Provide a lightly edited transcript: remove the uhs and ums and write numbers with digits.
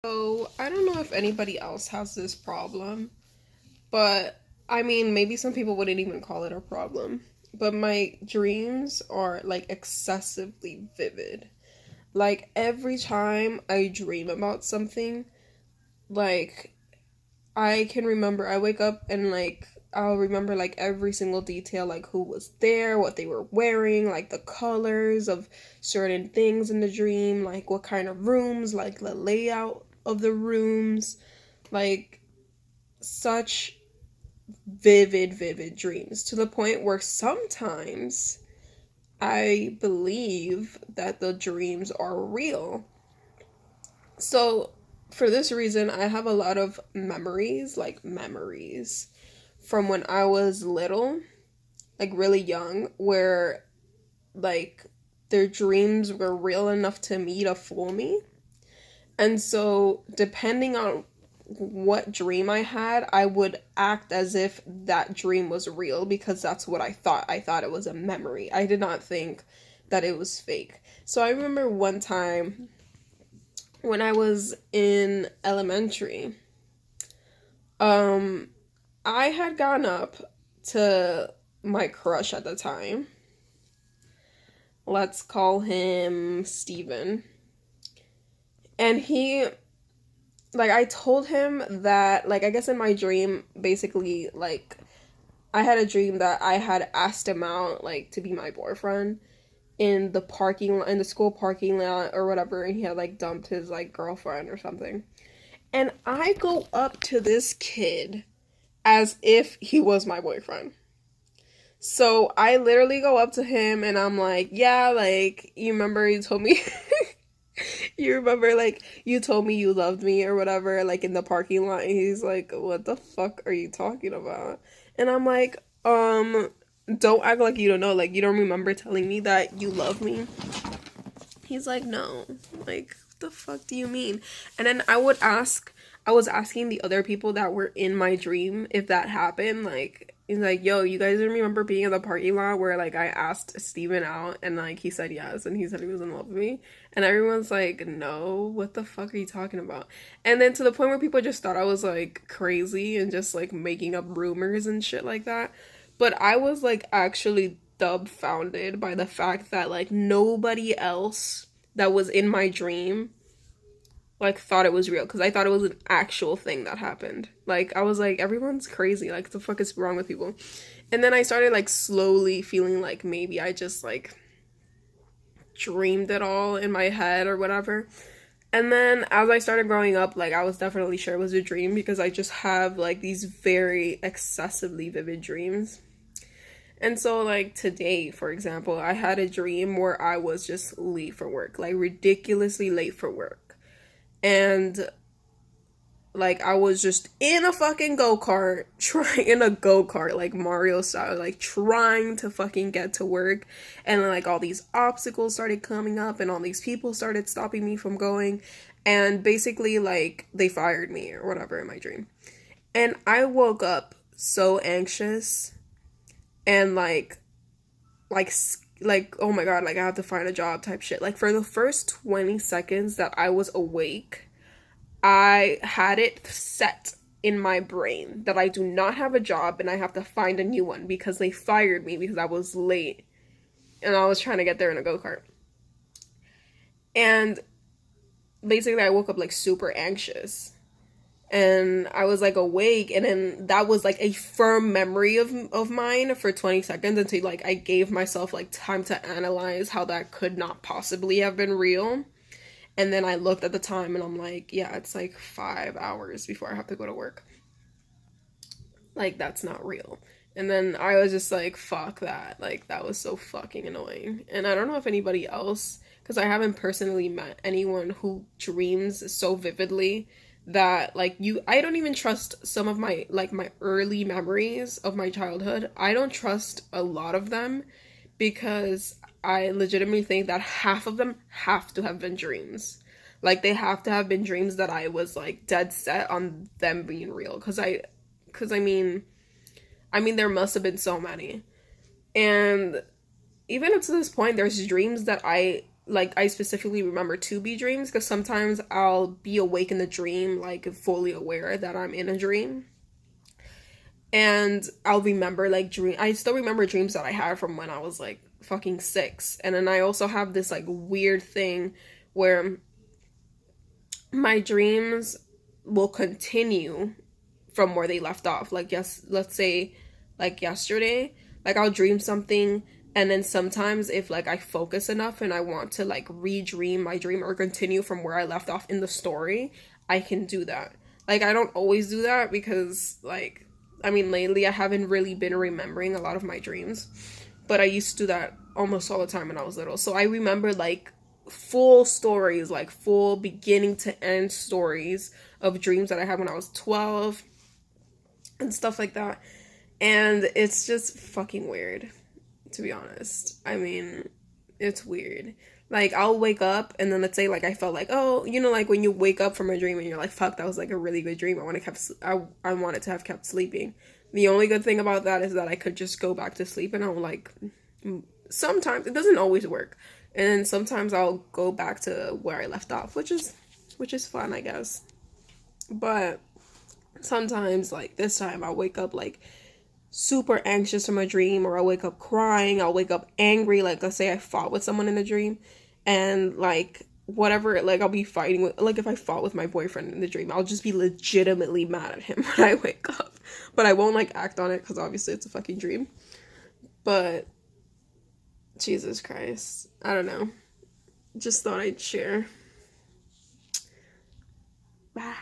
So, I don't know if anybody else has this problem, but I mean, maybe some people wouldn't even call it a problem. But my dreams are like excessively vivid. Like every time I dream about something, like I can remember, I wake up and like I'll remember like every single detail, like who was there, what they were wearing, like the colors of certain things in the dream, like what kind of rooms, like the layout of the rooms, like such vivid dreams to the point where sometimes I believe that the dreams are real. So, for this reason, I have a lot of memories from when I was little, like really young, where like their dreams were real enough to me to fool me. And so, depending on what dream I had, I would act as if that dream was real because that's what I thought. I thought it was a memory. I did not think that it was fake. So, I remember one time when I was in elementary, um, I had gone up to my crush at the time. Let's call him Steven. And I told him that, like, I guess in my dream, basically, like, I had a dream that I had asked him out, like, to be my boyfriend in the school parking lot or whatever, and he had, like, dumped his, like, girlfriend or something. And I go up to this kid as if he was my boyfriend. So I literally go up to him and I'm like, yeah, like, you remember you told me, you remember, like, you told me you loved me or whatever, like, in the parking lot. And he's like, what the fuck are you talking about? And I'm like, don't act like you don't know. Like, you don't remember telling me that you love me? He's like, no. Like, what the fuck do you mean? And then I was asking the other people that were in my dream if that happened. Like, he's like, yo, you guys remember being in the parking lot where, like, I asked Steven out and, like, he said yes and he said he was in love with me? And everyone's like, no, what the fuck are you talking about? And then to the point where people just thought I was, like, crazy and just, like, making up rumors and shit like that. But I was, like, actually dumbfounded by the fact that, like, nobody else that was in my dream, like, thought it was real, because I thought it was an actual thing that happened. Like, I was like, everyone's crazy, like, what the fuck is wrong with people? And then I started, like, slowly feeling like maybe I just, like, dreamed it all in my head or whatever. And then as I started growing up, like, I was definitely sure it was a dream because I just have, like, these very excessively vivid dreams. And so, like, today, for example, I had a dream where I was just late for work, like, ridiculously late for work. And, like, I was just in a fucking go-kart, in a go-kart, like, Mario style, like, trying to fucking get to work. And, like, all these obstacles started coming up, and all these people started stopping me from going. And basically, like, they fired me or whatever in my dream. And I woke up so anxious and like like oh my god, like I have to find a job type shit. Like for the first 20 seconds that I was awake, I had it set in my brain that I do not have a job and I have to find a new one because they fired me because I was late and I was trying to get there in a go-kart. And basically I woke up like super anxious and I was like awake, and then that was like a firm memory of mine for 20 seconds until like I gave myself like time to analyze how that could not possibly have been real. And then I looked at the time and I'm like, yeah, it's like 5 hours before I have to go to work. Like, that's not real. And then I was just like, fuck that. Like, that was so fucking annoying. And I don't know if anybody else, because I haven't personally met anyone who dreams so vividly that, like, I don't even trust some of my, like, my early memories of my childhood. I don't trust a lot of them because I legitimately think that half of them have to have been dreams. Like, they have to have been dreams that I was, like, dead set on them being real. Because I mean, there must have been so many. And even up to this point, there's dreams that I like I specifically remember to be dreams, because sometimes I'll be awake in the dream, like fully aware that I'm in a dream. And I'll remember like dream I still remember dreams that I had from when I was like fucking 6. And then I also have this like weird thing where my dreams will continue from where they left off. Like, yes, let's say like yesterday, like I'll dream something, and then sometimes if like I focus enough and I want to like redream my dream or continue from where I left off in the story, I can do that. Like, I don't always do that because like, I mean, lately I haven't really been remembering a lot of my dreams, but I used to do that almost all the time when I was little. So I remember like full stories, like full beginning to end stories of dreams that I had when I was 12 and stuff like that. And it's just fucking weird, to be honest. I mean, it's weird. Like, I'll wake up and then let's say like I felt like, oh, you know, like when you wake up from a dream and you're like, fuck, that was like a really good dream. I wanted to have kept sleeping. The only good thing about that is that I could just go back to sleep, and I'll like, sometimes it doesn't always work. And then sometimes I'll go back to where I left off, which is fun, I guess. But sometimes like this time I'll wake up like super anxious from a dream, or I'll wake up crying, I'll wake up angry, like let's say I fought with someone in a dream, and like whatever, like I'll be fighting with, like if I fought with my boyfriend in the dream, I'll just be legitimately mad at him when I wake up. But I won't like act on it because obviously it's a fucking dream. But Jesus Christ, I don't know. Just thought I'd share. Bye.